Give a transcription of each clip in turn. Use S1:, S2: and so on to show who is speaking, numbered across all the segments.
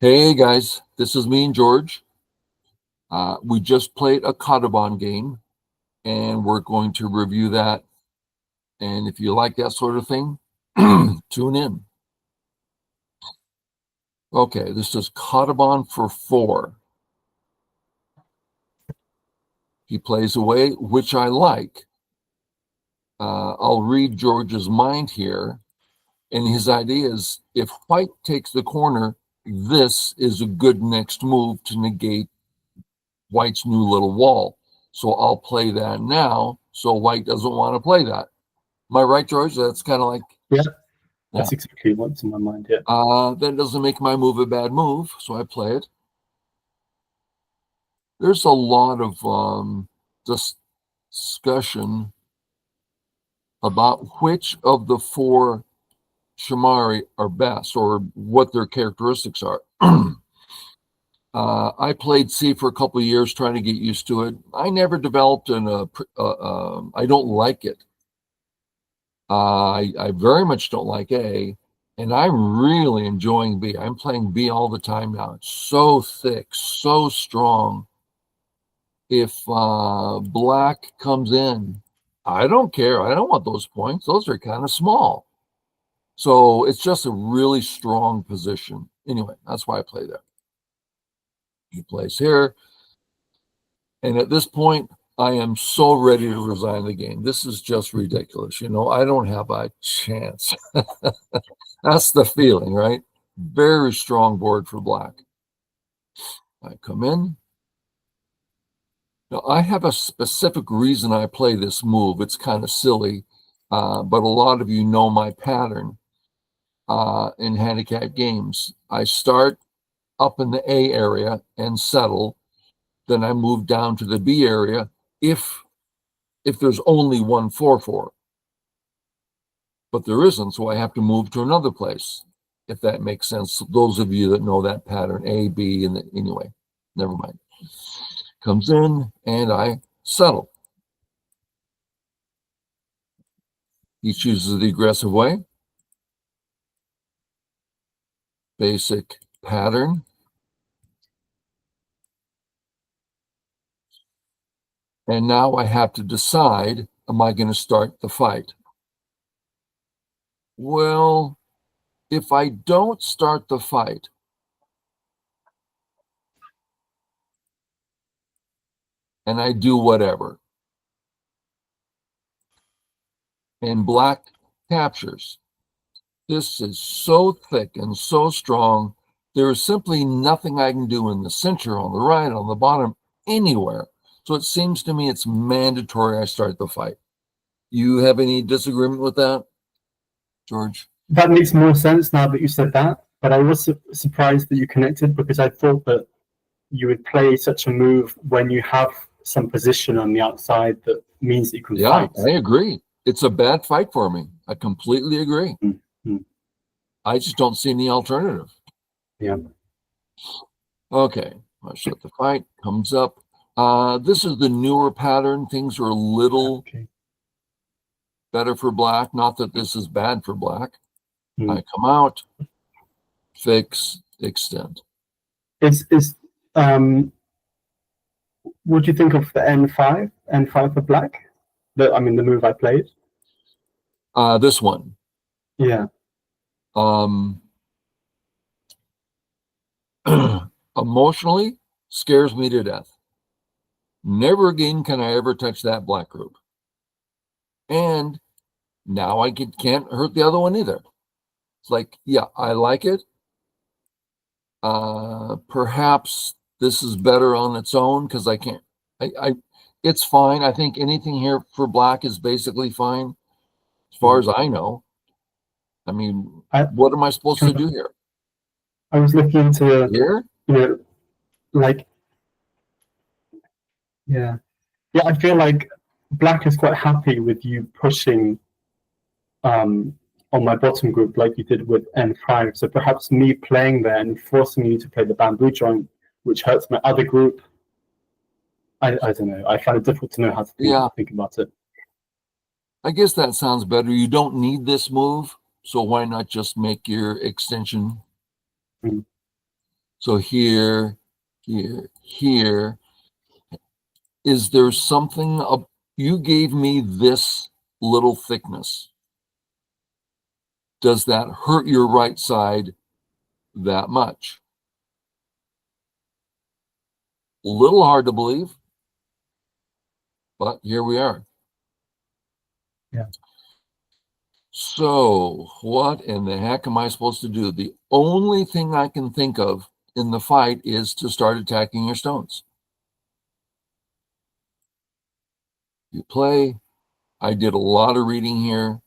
S1: Hey guys, this is me and George. We just played a kadoban game and we're going to review that. And if you like that sort of thing, tune in. Okay, this is kadoban for four. He plays away, which I like. I'll read George's mind here. And his idea is if white takes the corner, this is a good next move to negate white's new little wall. So I'll play that now. So white doesn't want to play that. Am I right, George? That's kind of like,
S2: Yeah,
S1: yeah.
S2: that's exactly what's in my mind. Yeah.
S1: That doesn't make my move a bad move, so I play it. There's a lot of discussion about which of the four Shamari are best or what their characteristics are. I played C for a couple of years trying to get used to it. I never developed I don't like it. I very much don't like A, and I'm really enjoying B. I'm playing B all the time now. It's so thick, so strong. If black comes in, I don't care. I don't want those points. Those are kind of small. So it's just a really strong position. Anyway, that's why I play there. He plays here. And at this point, I am so ready to resign the game. This is just ridiculous. I don't have a chance. That's the feeling, right? Very strong board for black. I come in. Now, I have a specific reason I play this move. It's kind of silly, but a lot of you know my pattern in handicap games. I start up in the A area and settle. Then I move down to the B area if there's only one 4-4. But there isn't, so I have to move to another place, if that makes sense. Those of you that know that pattern, A, B, and anyway, never mind. Comes in, and I settle. He chooses the aggressive way. Basic pattern. And now I have to decide, am I going to start the fight? Well, if I don't start the fight, and I do whatever, and black captures, this is so thick and so strong, there is simply nothing I can do in the center, on the right, on the bottom, anywhere. So it seems to me it's mandatory I start the fight. You have any disagreement with that, George?
S2: That makes more sense now that you said that. But I was surprised that you connected because I thought that you would play such a move when you have some position on the outside that means that you can
S1: Yeah,
S2: fight.
S1: I agree. It's a bad fight for me. I completely agree.
S2: Mm-hmm.
S1: I just don't see any alternative.
S2: Yeah.
S1: Okay, I shut the fight, comes up. This is the newer pattern. Things are a little better for black. Not that this is bad for black. I come out, fix, extend.
S2: Is what do you think of the N5 for black? The move I played.
S1: This one.
S2: Yeah.
S1: Emotionally scares me to death. Never again can I ever touch that black group. And now I can't hurt the other one either. It's like, yeah, I like it. Perhaps this is better on its own because I can't. It's fine. I think anything here for black is basically fine, as far as I know. I mean, what am I supposed to do here?
S2: I was looking into
S1: Here?
S2: like yeah. I feel like black is quite happy with you pushing on my bottom group like you did with N5. So perhaps me playing there and forcing you to play the bamboo joint, which hurts my other group. I don't know. I find it difficult to know how to think about it.
S1: I guess that sounds better. You don't need this move, so why not just make your extension? So here, here. Is there something you gave me this little thickness? Does that hurt your right side that much? A little hard to believe, but here we are.
S2: Yeah.
S1: So what in the heck am I supposed to do? The only thing I can think of in the fight is to start attacking your stones. You play. I did a lot of reading here.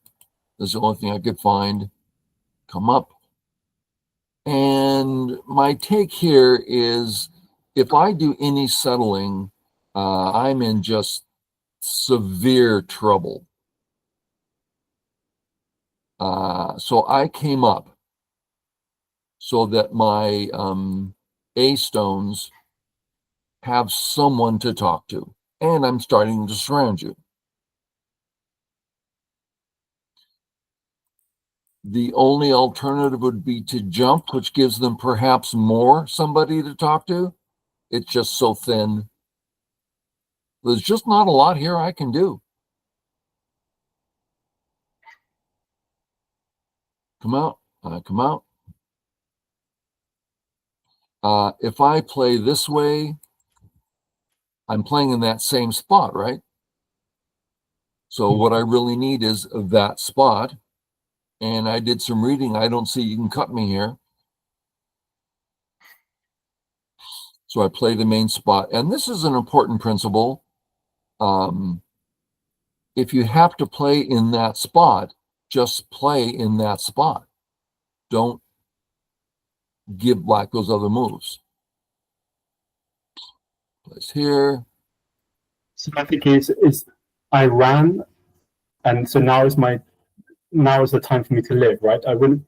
S1: This is the only thing I could find. Come up. And my take here is if I do any settling, I'm in just severe trouble. So I came up so that my A stones have someone to talk to. And I'm starting to surround you. The only alternative would be to jump, which gives them perhaps more somebody to talk to. It's just so thin. There's just not a lot here I can do. Come out, come out. If I play this way, I'm playing in that same spot, right? So what I really need is that spot. And I did some reading. I don't see you can cut me here. So I play the main spot. And this is an important principle. If you have to play in that spot, just play in that spot. Don't give black those other moves. Place here.
S2: So my thinking is I ran, and so now is the time for me to live, right? I wouldn't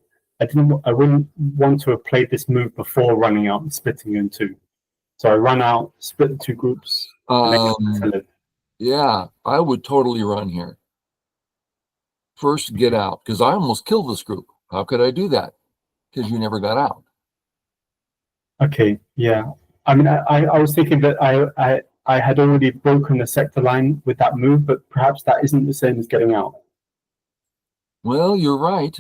S2: want to have played this move before running out and splitting in two. So I run out, split the two groups, and then to live.
S1: Yeah, I would totally run here. First, get out, because I almost killed this group. How could I do that? Because you never got out.
S2: Okay, yeah. I mean, I was thinking that I had already broken the sector line with that move, but perhaps that isn't the same as getting out.
S1: Well, you're right.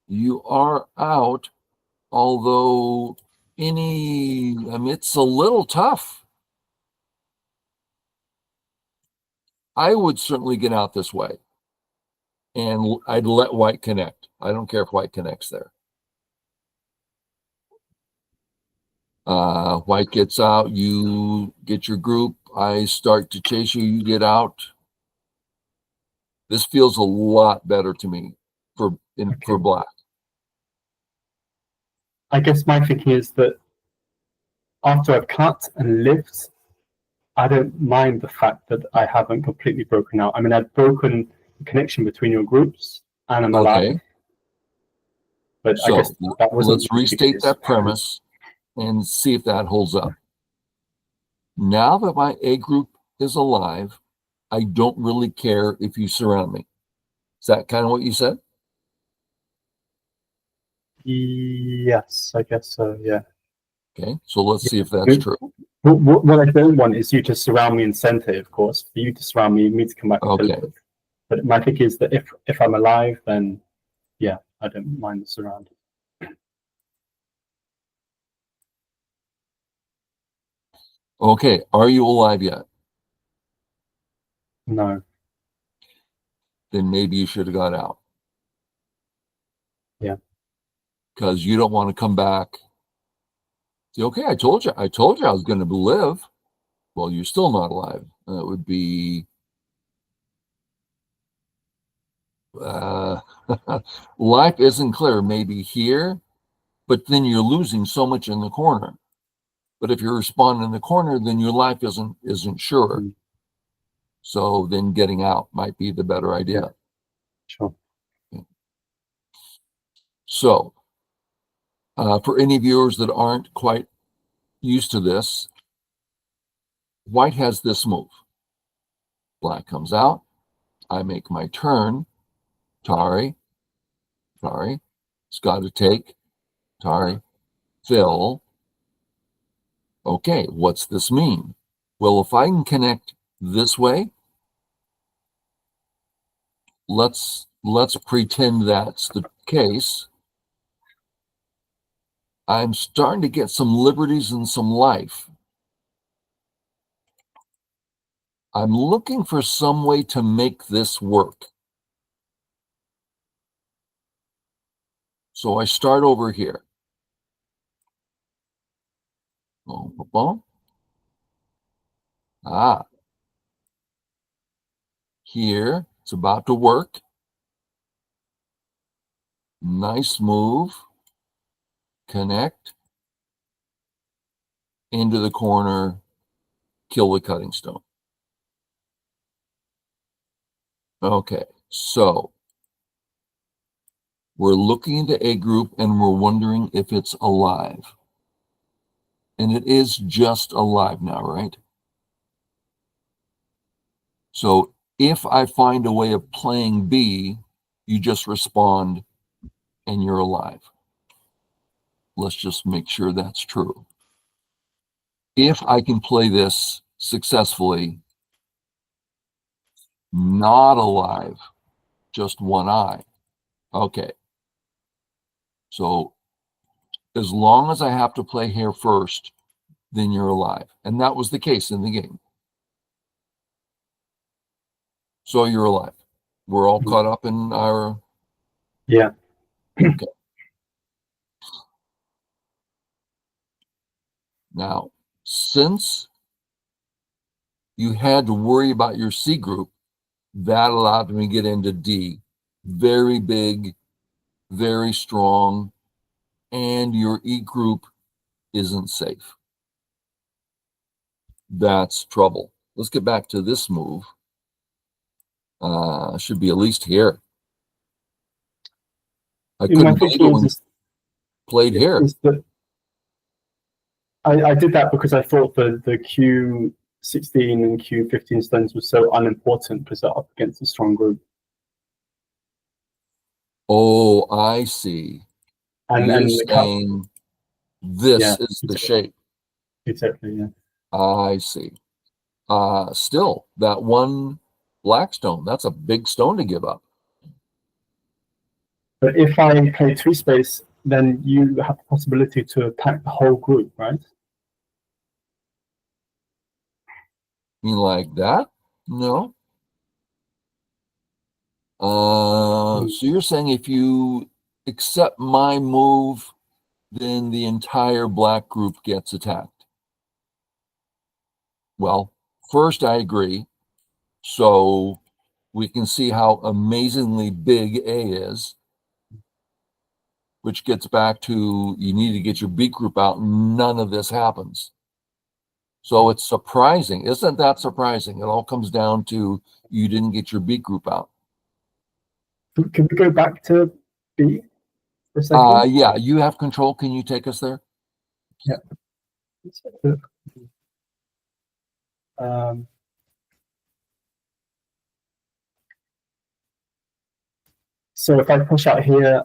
S1: You are out, although it's a little tough. I would certainly get out this way, and I'd let white connect. I don't care if white connects there. White gets out, you get your group. I start to chase you, you get out. This feels a lot better to me for black.
S2: I guess my thinking is that after I've cut and lived, I don't mind the fact that I haven't completely broken out. I mean, I've broken the connection between your groups and I'm alive. But
S1: so
S2: I guess that wasn't.
S1: Let's restate that premise and see if that holds up. Now that my A group is alive, I don't really care if you surround me. Is that kind of what you said?
S2: Yes, I guess so, yeah.
S1: Okay, so let's see if that's true.
S2: What I don't want is you to surround me in center, of course. For you to surround me, me to come back.
S1: Okay.
S2: But my thing is that if I'm alive, then yeah, I don't mind the surround.
S1: Okay, are you alive yet?
S2: No.
S1: Then maybe you should have got out.
S2: Yeah.
S1: Because you don't want to come back. Say, okay, I told you I was going to live. Well, you're still not alive. It would be life isn't clear. Maybe here, but then you're losing so much in the corner. But if you respond in the corner, then your life isn't sure. Mm. So then getting out might be the better idea.
S2: Yeah. Sure.
S1: Okay. So for any viewers that aren't quite used to this, white has this move. Black comes out. I make my turn. Tari. It's got to take. Tari, fill. Okay, what's this mean? Well, if I can connect this way, let's pretend that's the case. I'm starting to get some liberties and some life. I'm looking for some way to make this work. So I start over here. Boom, boom, boom. Ah, here, it's about to work. Nice move. Connect. Into the corner. Kill the cutting stone. Okay, so we're looking into a group and we're wondering if it's alive. And it is just alive now, right? So if I find a way of playing B, you just respond and you're alive. Let's just make sure that's true. If I can play this successfully, not alive, just one eye. Okay. So as long as I have to play here first, then you're alive. And that was the case in the game. So you're alive. We're all caught up in our...
S2: Yeah.
S1: Okay. Now, since you had to worry about your C group, that allowed me to get into D. Very big, very strong, and your E group isn't safe. That's trouble. Let's get back to this move. Should be at least here. I couldn't believe it when you played here.
S2: I did that because I thought the Q16 and Q15 stones were so unimportant because they're up against a strong group.
S1: Oh, I see. You're saying this is the shape.
S2: Exactly, yeah.
S1: I see. Still, that one black stone, that's a big stone to give up.
S2: But if I play two space, then you have the possibility to attack the whole group, right?
S1: You mean like that? No. So you're saying if you accept my move, then the entire black group gets attacked. Well, first I agree. So we can see how amazingly big A is, which gets back to you need to get your B group out. None of this happens. So it's surprising. Isn't that surprising? It all comes down to you didn't get your B group out.
S2: Can we go back to B for a second?
S1: Yeah, you have control. Can you take us there?
S2: Yeah. So if I push out here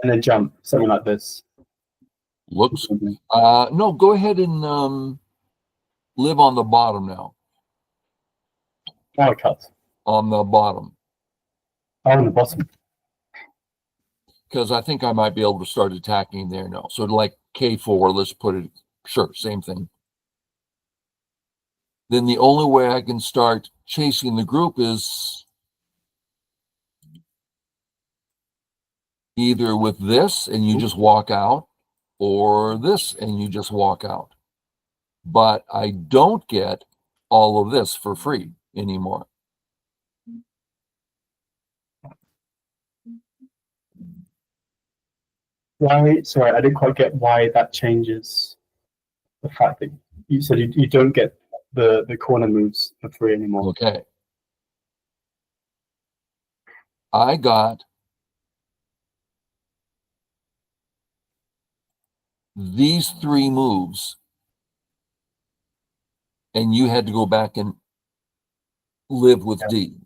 S2: and then jump, something like this.
S1: Looks. No, go ahead and live on the bottom now.
S2: Oh, cut.
S1: On the bottom.
S2: Oh, on the bottom.
S1: Because I think I might be able to start attacking there now. So like K4, let's put it, sure, same thing. Then the only way I can start chasing the group is either with this and you just walk out, or this and you just walk out. But I don't get all of this for free anymore.
S2: Why? Sorry, I didn't quite get why that changes the fact that you said you don't get the corner moves for free anymore.
S1: Okay. I got these three moves, and you had to go back and live with D.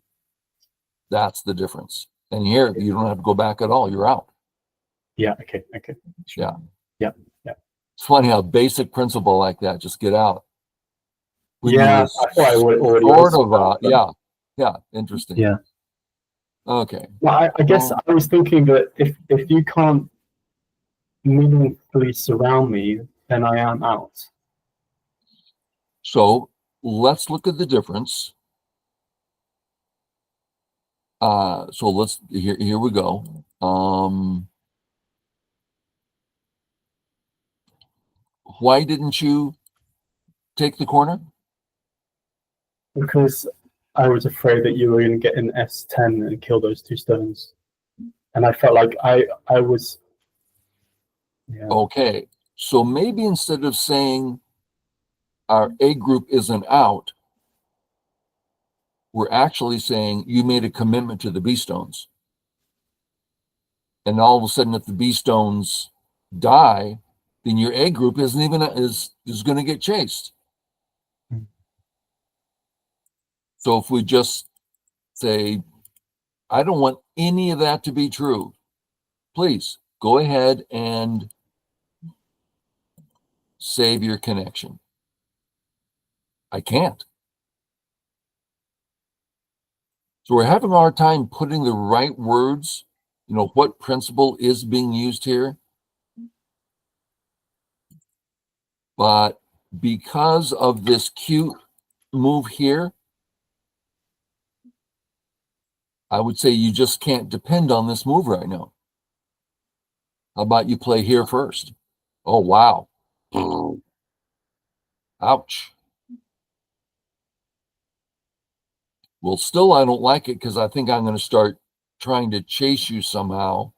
S1: That's the difference. And here, you don't have to go back at all. You're out.
S2: Yeah. Okay. Okay. Sure.
S1: Yeah.
S2: Yeah. Yeah.
S1: It's funny how basic principle like that, just get out. When you
S2: Yeah.
S1: were
S2: I thought I would already
S1: sort
S2: answer
S1: of,
S2: that.
S1: yeah, interesting.
S2: Yeah.
S1: Okay.
S2: Well, I guess
S1: Well,
S2: I was thinking that if you can't meaningfully surround me, then I am out.
S1: so let's look at the difference. So let's here we go. Why didn't you take the corner?
S2: Because I was afraid that you were going to get an S10 and kill those two stones, and I felt like I was yeah.
S1: Okay. So maybe instead of saying our A group isn't out, we're actually saying you made a commitment to the B stones. And all of a sudden, if the B stones die, then your A group isn't even is going to get chased. So if we just say, I don't want any of that to be true, please go ahead and save your connection. I can't. So we're having a hard time putting the right words, what principle is being used here. But because of this cute move here, I would say you just can't depend on this move right now. How about you play here first? Oh, wow. Ouch. Well, still, I don't like it because I think I'm going to start trying to chase you somehow.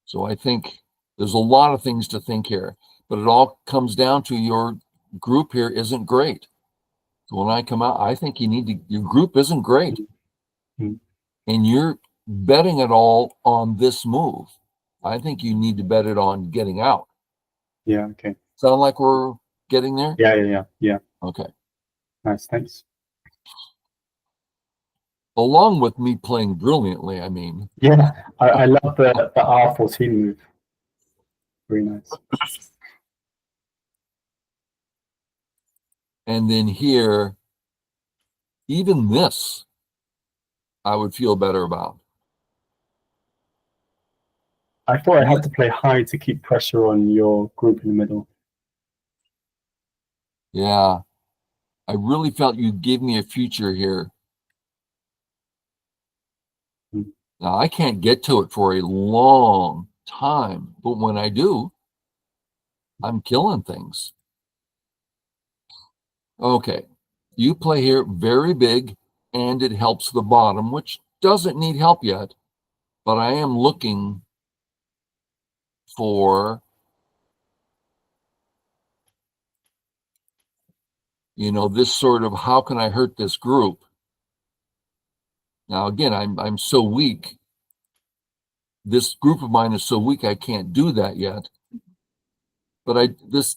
S1: So I think there's a lot of things to think here, but it all comes down to your group here isn't great. So when I come out, I think your group isn't great.
S2: Mm-hmm.
S1: And you're betting it all on this move. I think you need to bet it on getting out.
S2: Yeah. Okay.
S1: Sound like we're getting there?
S2: Yeah. Yeah. Yeah. Yeah.
S1: Okay.
S2: Nice. Thanks.
S1: Along with me playing brilliantly, I mean.
S2: Yeah. I love the R14 move. Very nice.
S1: And then here, even this, I would feel better about.
S2: I thought I had to play high to keep pressure on your group in the middle.
S1: Yeah. I really felt you'd give me a future here.
S2: Mm.
S1: Now, I can't get to it for a long time, but when I do, I'm killing things. Okay. You play here very big, and it helps the bottom, which doesn't need help yet, but I am looking for, this sort of how can I hurt this group? Now, again, I'm so weak. This group of mine is so weak I can't do that yet. But this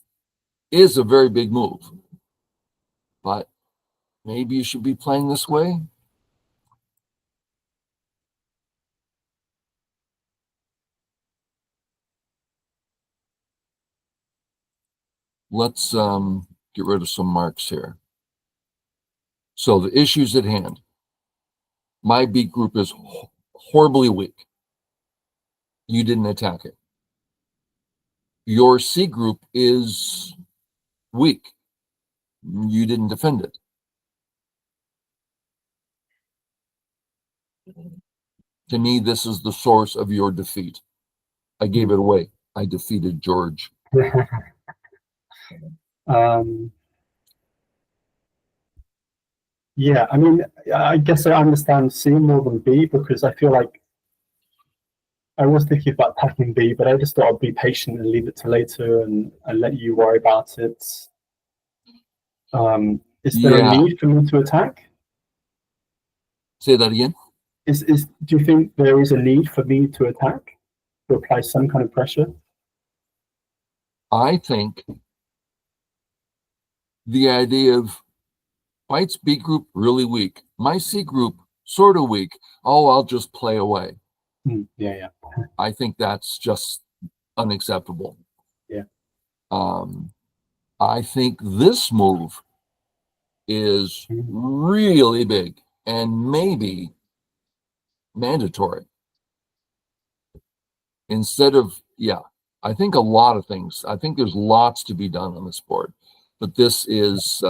S1: is a very big move. But maybe you should be playing this way. Let's get rid of some marks here. So the issues at hand. My B group is horribly weak. You didn't attack it. Your C group is weak. You didn't defend it. To me, this is the source of your defeat. I gave it away. I defeated George.
S2: Yeah, I mean, I guess I understand C more than B because I feel like I was thinking about attacking B, but I just thought I'd be patient and leave it to later and let you worry about it. Is there a need for me to attack?
S1: Say that again.
S2: Do you think there is a need for me to attack, to apply some kind of pressure?
S1: I think the idea of White's B group really weak, my C group sort of weak. Oh, I'll just play away.
S2: Yeah, yeah,
S1: I think that's just unacceptable.
S2: yeah.
S1: I think this move is
S2: Mm.
S1: really big and maybe mandatory instead of, yeah, I think a lot of things. I think there's lots to be done on this board, but this is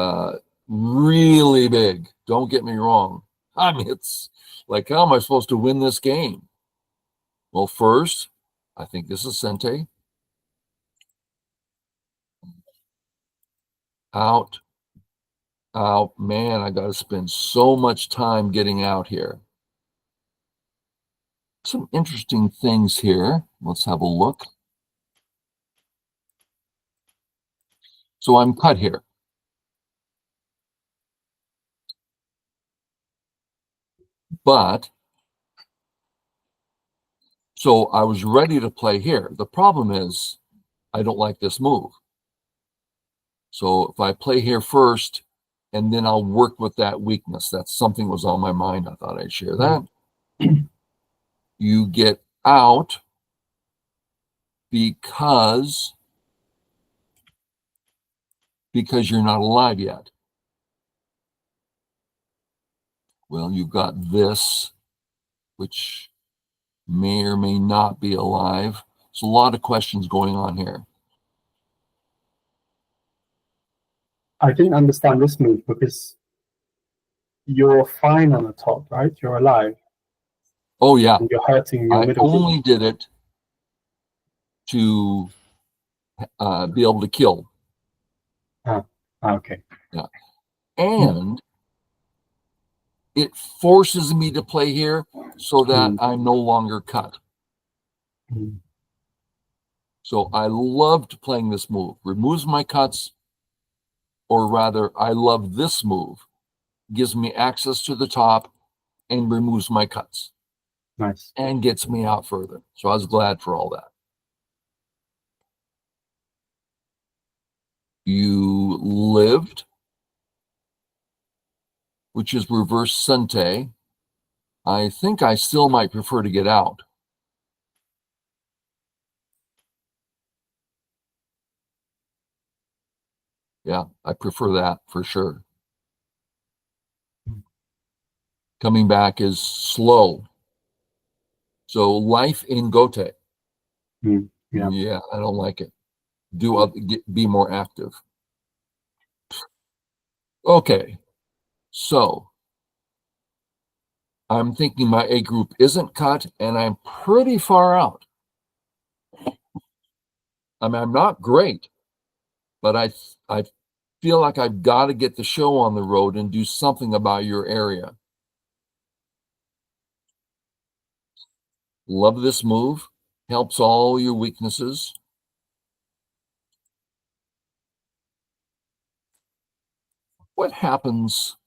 S1: really big. Don't get me wrong. I mean, it's like, how am I supposed to win this game? Well, first, I think this is Sente. Out, out. Man, I got to spend so much time getting out here. Some interesting things here. Let's have a look. So I'm cut here. But, so I was ready to play here. The problem is I don't like this move. So if I play here first, and then I'll work with that weakness. That's something was on my mind. I thought I'd share that. You get out because you're not alive yet. Well, you've got this, which may or may not be alive. There's a lot of questions going on here.
S2: I didn't understand this move because you're fine on the top, right? You're alive.
S1: Oh, yeah.
S2: And you're hurting your
S1: I
S2: middle
S1: only
S2: group.
S1: did it to be able to kill.
S2: Okay.
S1: Yeah. And it forces me to play here so that I'm no longer cut. So I loved playing this move. Removes my cuts, or rather, I love this move. Gives me access to the top and removes my cuts.
S2: Nice.
S1: And gets me out further. So I was glad for all that. You lived, which is reverse Sente. I think I still might prefer to get out. Yeah, I prefer that for sure. Coming back is slow. So life in Gote.
S2: Yeah.
S1: Yeah, I don't like it. Be more active. Okay, so I'm thinking my A group isn't cut, and I'm pretty far out. I mean, I'm not great, but I feel like I've got to get the show on the road and do something about your area. Love this move. Helps all your weaknesses. What happens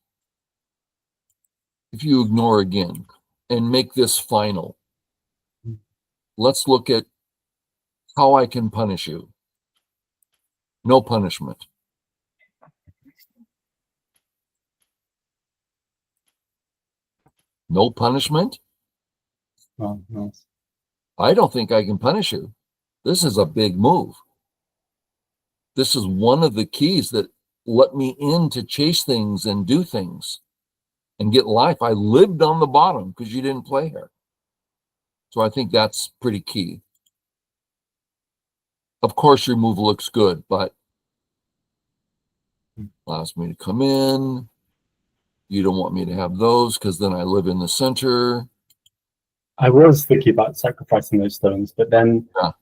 S1: if you ignore again and make this final? Let's look at how I can punish you. No punishment. No punishment?
S2: Oh, nice.
S1: I don't think I can punish you. This is a big move. This is one of the keys that let me in to chase things and do things and get life. I lived on the bottom because you didn't play here. So I think that's pretty key. Of course, your move looks good, but allows me to come in. You don't want me to have those because then I live in the center.
S2: I was thinking about sacrificing those stones, but then
S1: Yeah.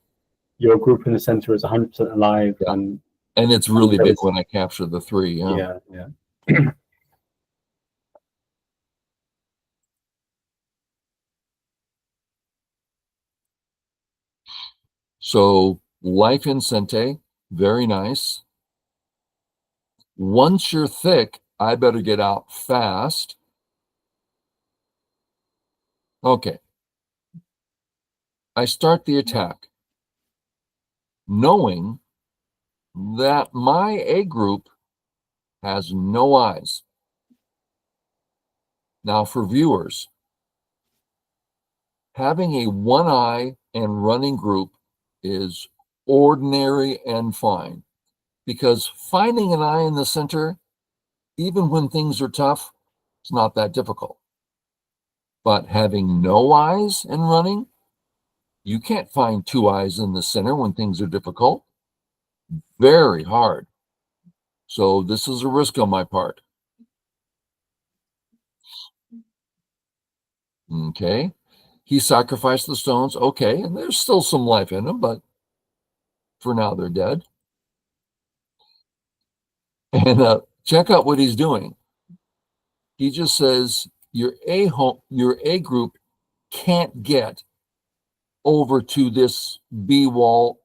S2: your group in the center is 100% alive,
S1: Yeah.
S2: and
S1: it's really big when I capture the 3.
S2: Yeah, yeah.
S1: So life in Sente, very nice. Once you're thick, I better get out fast. Okay. I start the attack, knowing that my A group has no eyes. Now for viewers, Having a one eye and running group is ordinary and fine, because finding an eye in the center, even when things are tough, it's not that difficult. But having no eyes and running, you can't find two eyes in the center when things are difficult. Very hard. So this is a risk on my part. Okay. He sacrificed the stones. Okay. And there's still some life in them, but for now they're dead. And check out what he's doing. He just says your A group can't get over to this B wall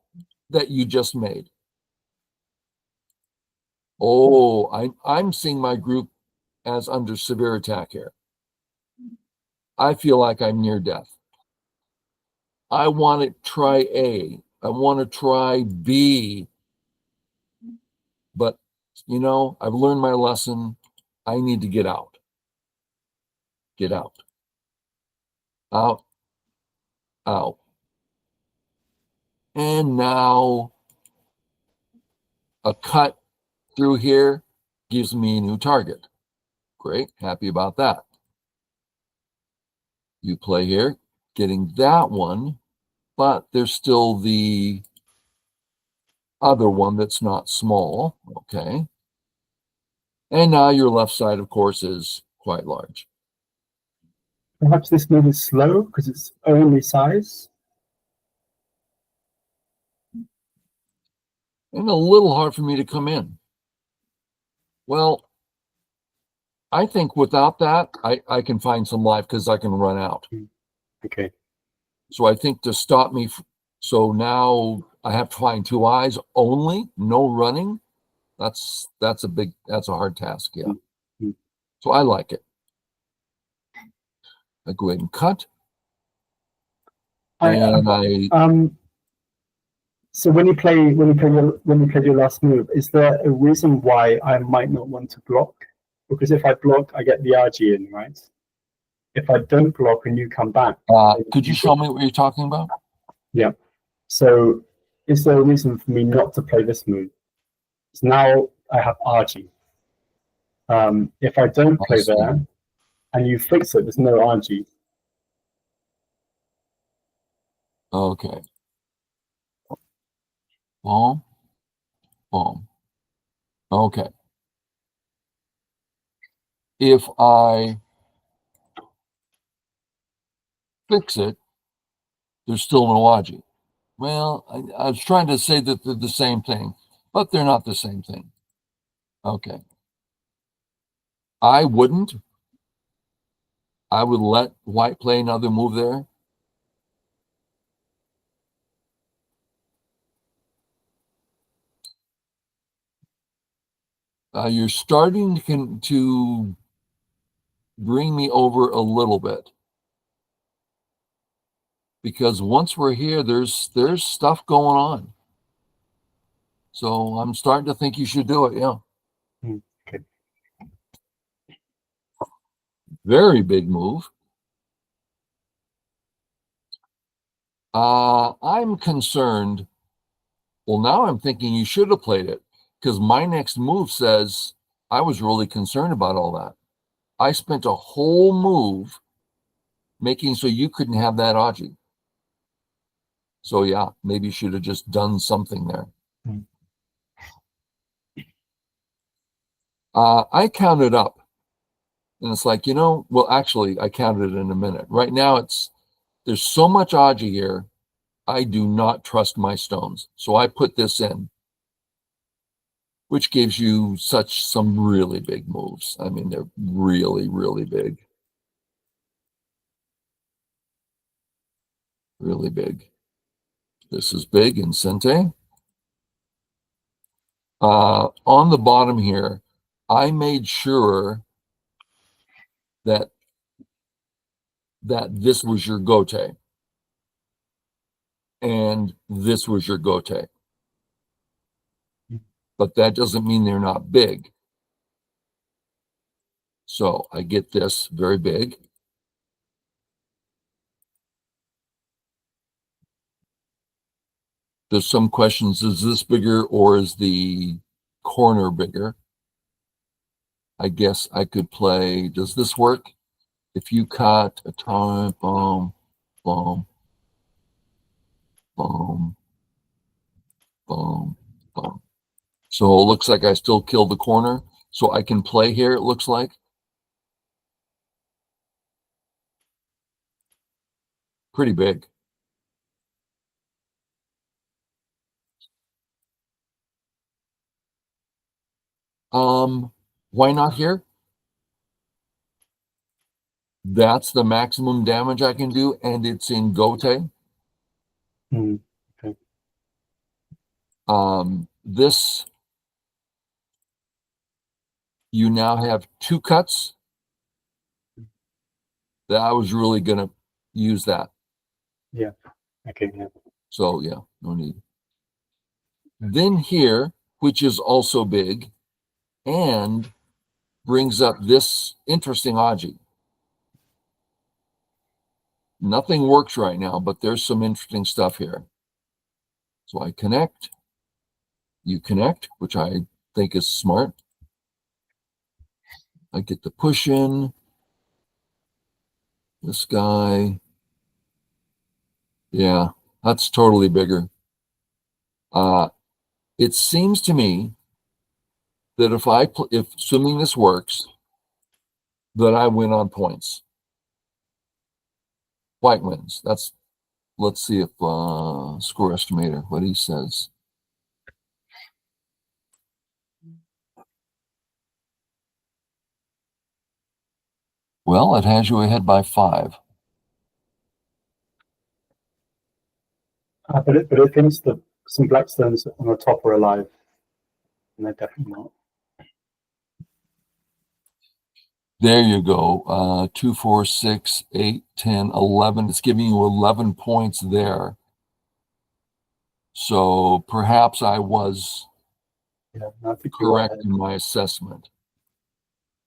S1: that you just made. Oh, I'm seeing my group as under severe attack here. I feel like I'm near death. I want to try A. I want to try B. But, I've learned my lesson. I need to get out. Get out. Out. Out. And now a cut through here gives me a new target. Great. Happy about that. You play here, getting that one, but there's still the other one that's not small. Okay. And now your left side, of course, is quite large.
S2: Perhaps this move is slow because it's only size.
S1: And a little hard for me to come in. Well, I think without that, I can find some life because I can run out.
S2: Okay.
S1: So I think to stop me, so now I have to find two eyes only, no running. That's a hard task. Yeah.
S2: Mm-hmm.
S1: So I like it. I go ahead and cut.
S2: So when you play your last move, is there a reason why I might not want to block? Because if I block, I get the RG in, right? If I don't block and you come back,
S1: could you show me what you're talking about?
S2: Yeah. So is there a reason for me not to play this move? So now I have RG. If I don't play there and you fix it, there's no RG.
S1: Okay. Boom. Boom. Okay. If I fix it, there's still no RG. Well, I was trying to say that they're the same thing, but they're not the same thing. Okay. I wouldn't. I would let white play another move there. You're starting to bring me over a little bit. Because once we're here, there's stuff going on. So I'm starting to think you should do it, yeah.
S2: Okay.
S1: Very big move. I'm concerned. Well, now I'm thinking you should have played it, because my next move says I was really concerned about all that. I spent a whole move making so you couldn't have that Aji. So yeah, maybe you should have just done something there. I counted up, and it's like, well, actually, I counted it in a minute. Right now, there's so much Aji here, I do not trust my stones. So I put this in, which gives you some really big moves. I mean, they're really, really big. Really big. This is big in Sente. On the bottom here, I made sure that this was your gote and this was your gote. But that doesn't mean they're not big. So I get this very big. There's some questions, is this bigger or is the corner bigger? I guess I could play, does this work? If you cut a time, boom, boom, boom, boom, boom. So it looks like I still killed the corner. So I can play here, it looks like. Pretty big. Why not here? That's the maximum damage I can do, and it's in Gote.
S2: Okay.
S1: This, you now have 2 cuts. That I was really gonna use that.
S2: Yeah. Okay. Yeah.
S1: So yeah, no need. Then here, which is also big, and brings up this interesting Aji. Nothing works right now, but there's some interesting stuff here. So I connect, you connect, which I think is smart. I get the push in. This guy, yeah, that's totally bigger. It seems to me that if assuming this works, that I win on points. White wins. Let's see if score estimator, what he says. Well, it has you ahead by 5.
S2: But it thinks that some black stones on the top are alive, and they're definitely not.
S1: There you go. 2, 4, 6, 8, 10, 11. It's giving you 11 points there. So perhaps I was
S2: I think
S1: correct in my assessment.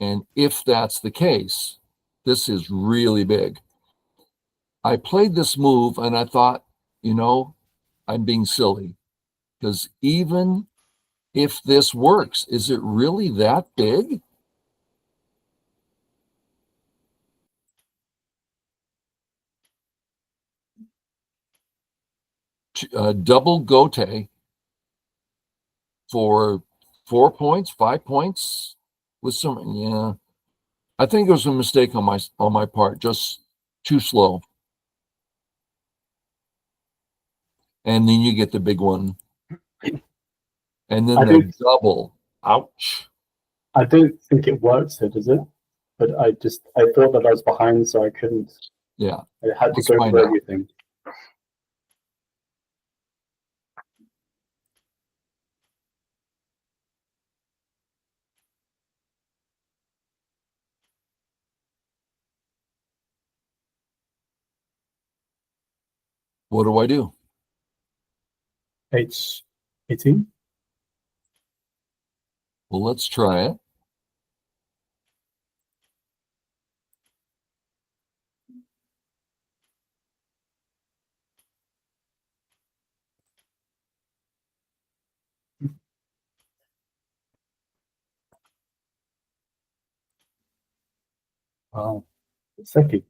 S1: And if that's the case, this is really big. I played this move and I thought, I'm being silly. Because even if this works, is it really that big? Double Gote for 4 points, 5 points with some, yeah. I think it was a mistake on my part, just too slow. And then you get the big one. And then the double. Ouch.
S2: I don't think it works here, does it? But I thought that I was behind, so I couldn't.
S1: Yeah.
S2: I had to go for everything.
S1: What do I do?
S2: H18?
S1: Well, let's try it.
S2: Wow. Seki.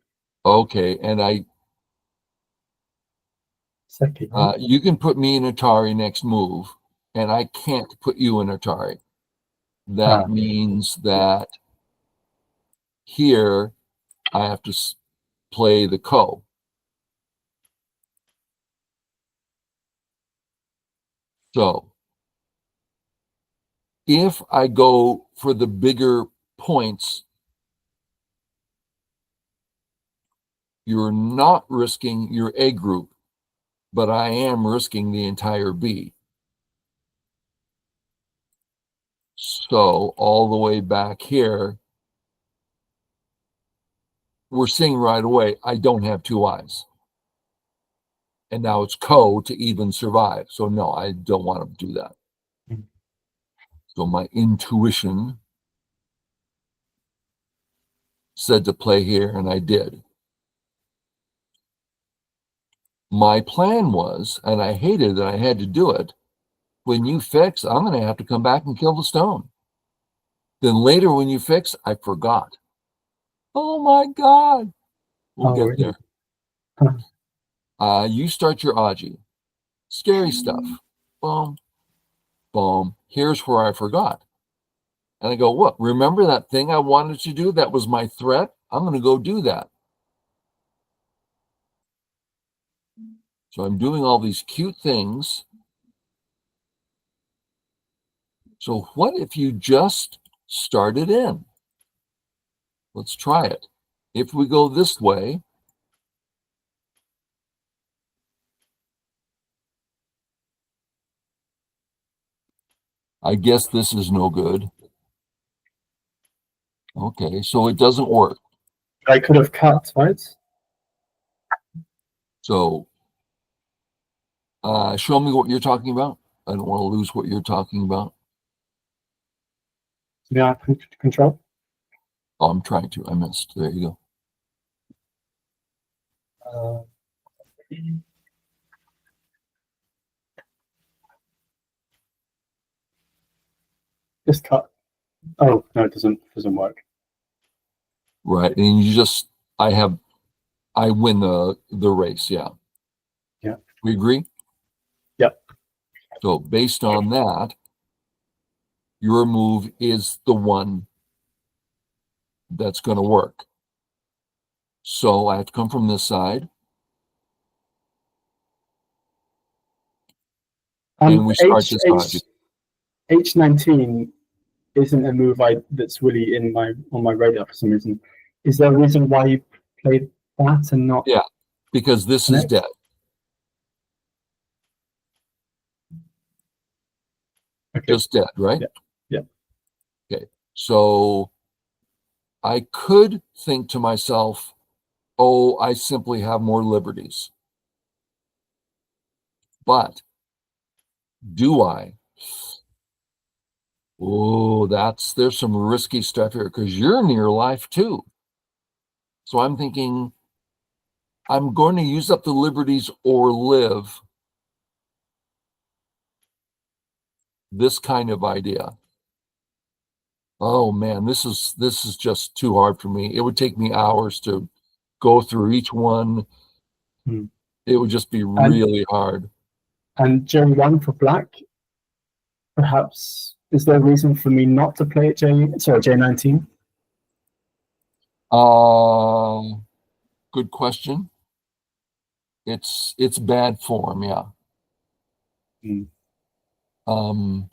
S1: Okay, and
S2: Seki.
S1: you can put me in Atari next move, and I can't put you in Atari. That means that here I have to play the ko. So if I go for the bigger points, you're not risking your A group, but I am risking the entire B. So all the way back here, we're seeing right away, I don't have 2 eyes. And now it's ko to even survive. So no, I don't want to do that. So my intuition said to play here, and I did. My plan was, and I hated that I had to do it, when you fix, I'm going to have to come back and kill the stone. Then later when you fix, I forgot. Oh my God. We'll
S2: Oh,
S1: get
S2: really?
S1: there. You start your Aji. Scary stuff. Boom, boom. Here's where I forgot. And I go, what? Remember that thing I wanted to do? That was my threat. I'm going to go do that. So I'm doing all these cute things. So what if you just started in? Let's try it. If we go this way, I guess this is no good. Okay, so it doesn't work.
S2: I could have cut, right?
S1: So show me what you're talking about. I don't want to lose what you're talking about.
S2: Yeah, control.
S1: Oh, I'm trying to. I missed. There you
S2: Uh, just cut. Oh no, it doesn't work.
S1: go. Right, and you just, I win the race. Yeah.
S2: Yeah.
S1: We agree?
S2: Yep.
S1: So based on that, your move is the one that's going to work. So I have to come from this side, and we start
S2: H
S1: this
S2: H
S1: Haji.
S2: H19 isn't a move that's really in my on my radar for some reason. Is there a reason why you played that and not
S1: Yeah, because this is
S2: next?
S1: dead.
S2: Okay.
S1: Just dead, right?
S2: Yeah. Yeah.
S1: Okay. So I could think to myself, oh, I simply have more liberties. But do I? Oh, there's some risky stuff here because you're near life too. So I'm thinking I'm going to use up the liberties or live, this kind of idea. Oh man, this is just too hard for me. It would take me hours to go through each one.
S2: Hmm.
S1: It would just be
S2: And
S1: really hard.
S2: J1 for black, perhaps is there a reason for me not to play it J19?
S1: Uh, Good question. It's bad form, yeah.
S2: Hmm.
S1: Um,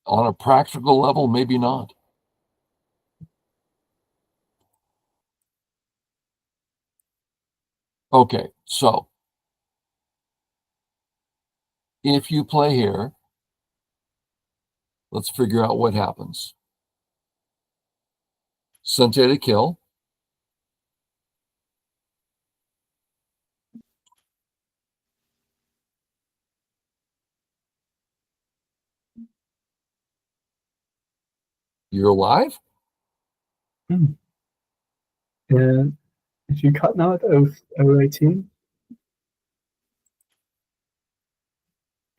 S1: on a practical level, maybe not. Okay, so if you play here, let's figure out what happens. Sente to kill. You're alive?
S2: Hmm. If you cut now at 018,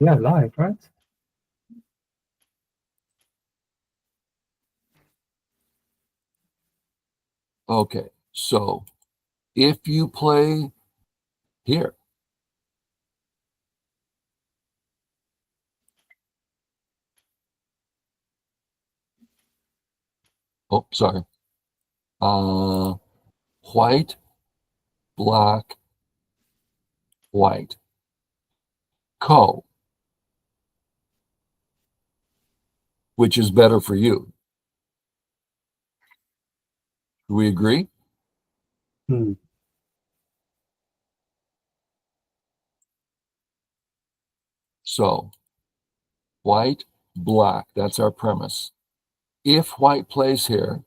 S2: yeah, live, right?
S1: Okay, so if you play here, oh, sorry. Uh, White, black, white. Co, which is better for you. Do we agree?
S2: Hmm.
S1: So white, black, that's our premise. If white plays here,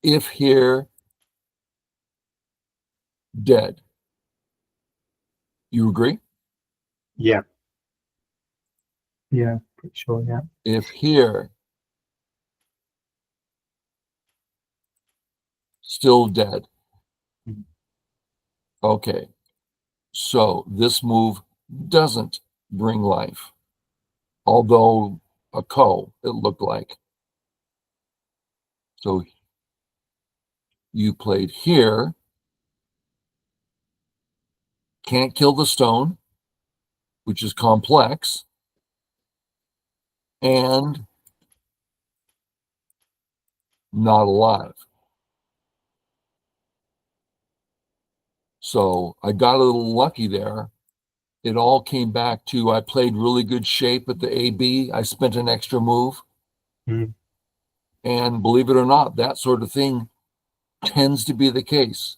S1: if here, dead. You agree?
S2: Yeah. Yeah, pretty sure, yeah.
S1: If here, Still dead.
S2: Mhm.
S1: Okay. So this move doesn't bring life, although a ko, it looked like. So you played here, can't kill the stone, which is complex, and not alive. So I got a little lucky there. It all came back to I played really good shape at the AB. I spent an extra move.
S2: Mhm.
S1: And believe it or not, that sort of thing tends to be the case.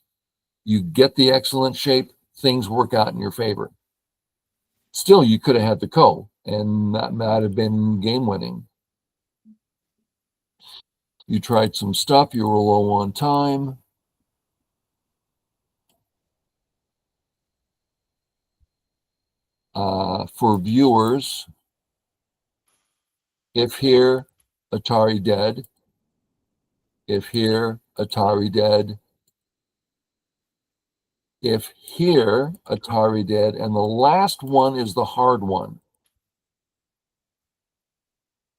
S1: You get the excellent shape, things work out in your favor. Still, you could have had the ko, and that might have been game winning. You tried some stuff, you were low on time. For viewers, if here, Atari dead. If here, Atari dead. If here, Atari dead. And the last one is the hard one.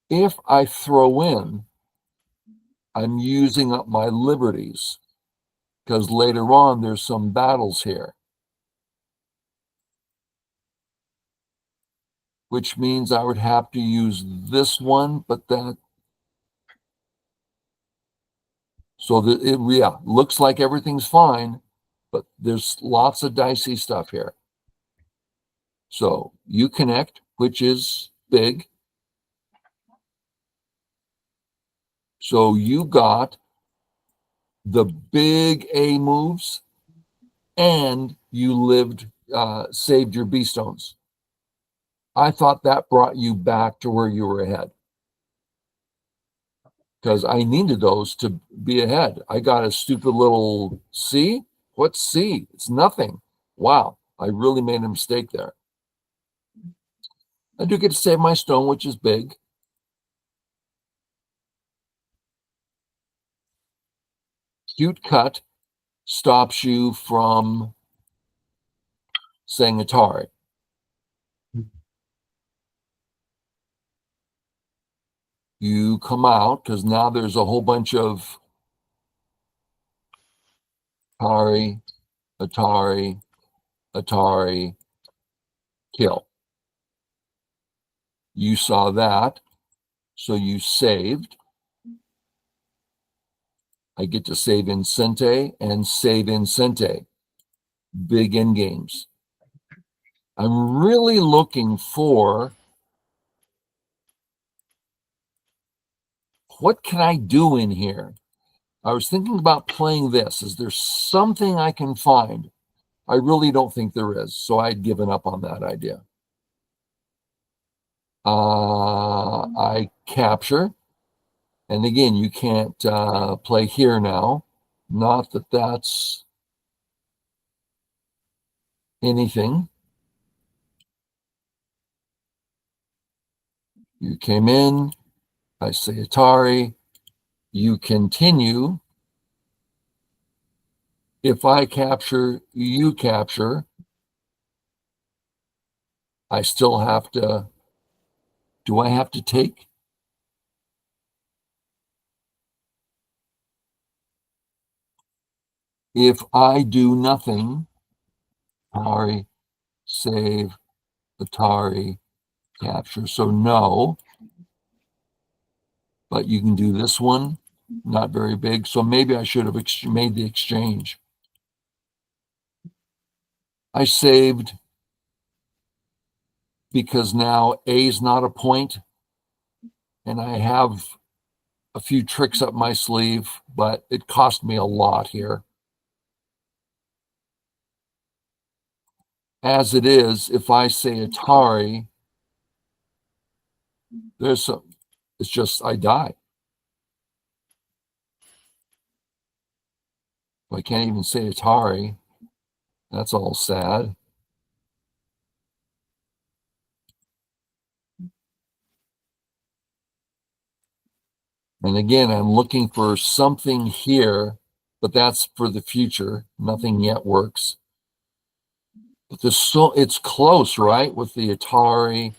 S1: If I throw in, I'm using up my liberties because later on there's some battles here, which means I would have to use this one, but that, so that it, yeah, looks like everything's fine, but there's lots of dicey stuff here. So you connect, which is big. So you got the big A moves and you saved your B stones. I thought that brought you back to where you were ahead because I needed those to be ahead. I got a stupid little C. What's C? It's nothing. Wow, I really made a mistake there. I do get to save my stone, which is big. Cute cut stops you from saying Atari. You come out because now there's a whole bunch of Atari, Atari, Atari, kill. You saw that, so you saved. I get to save in Sente and save in Sente. Big end games. I'm really looking for what can I do in here? I was thinking about playing this. Is there something I can find? I really don't think there is, so I'd given up on that idea. I capture, and again, you can't play here now. Not that that's anything. You came in, I say Atari, you continue. If I capture, you capture. I still have to, do I have to take? If I do nothing, Atari, save, Atari, capture. So no, but you can do this one, not very big. So maybe I should have made the exchange. I saved because now A is not a point, and I have a few tricks up my sleeve, but it cost me a lot here. As it is, if I say Atari, there's some, it's just I die. I can't even say Atari. That's all sad. And again, I'm looking for something here, but that's for the future. Nothing yet works. But it's close, right? With the Atari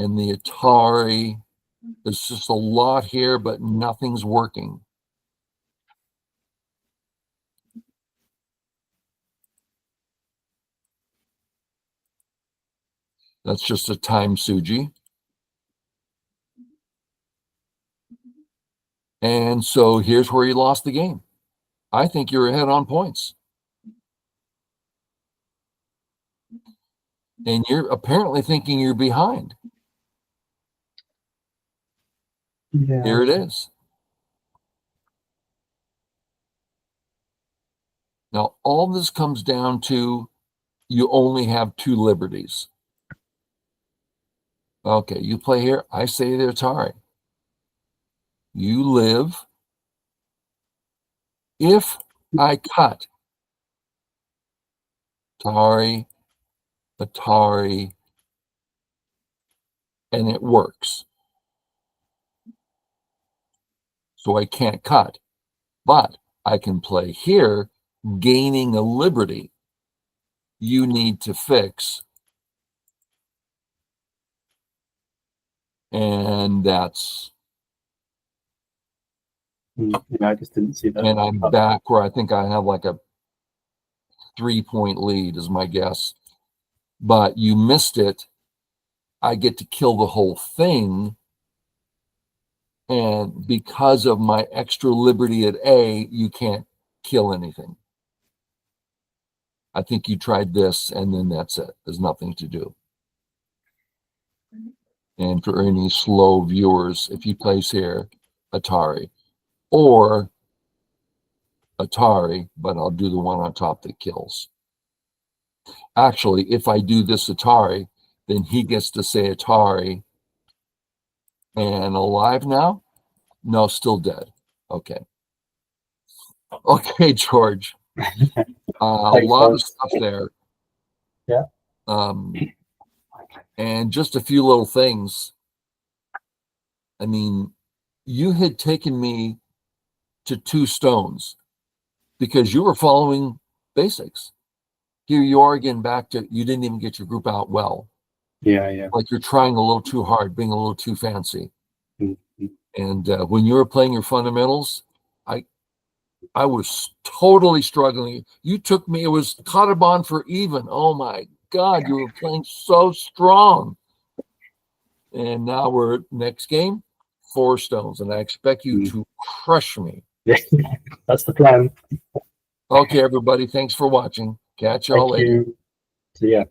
S1: and the Atari. There's just a lot here, but nothing's working. That's just a time Suji. And so here's where you lost the game. I think you're ahead on points. And you're apparently thinking you're behind.
S2: Yeah.
S1: Here it is. Now, all this comes down to you only have 2 liberties. Okay, you play here. I say the Atari. You live. If I cut Atari, Atari, and it works. So I can't cut, but I can play here, gaining a liberty you need to fix. And that's,
S2: Yeah, I just didn't see that.
S1: and I'm back where I think I have like a 3-point lead is my guess. But you missed it. I get to kill the whole thing. And because of my extra liberty at A, you can't kill anything. I think you tried this, and then that's it. There's nothing to do. And for any slow viewers, if you place here, Atari, or Atari, but I'll do the one on top that kills. Actually, if I do this Atari, then he gets to say Atari. And alive now? No, still dead. Okay. Okay, George. A lot of stuff there.
S2: Yeah.
S1: And just a few little things. I mean, you had taken me to 2 stones because you were following basics. Here you are again back to, you didn't even get your group out well.
S2: Yeah.
S1: Like you're trying a little too hard, being a little too fancy.
S2: Mm-hmm.
S1: And when you were playing your fundamentals, I was totally struggling. You took me, it was kadoban for even. Oh my God, you were playing so strong. And now we're next game, 4 stones. And I expect you to crush me.
S2: Yeah, that's the plan.
S1: Okay, everybody, thanks for watching. Catch y'all later.
S2: See ya.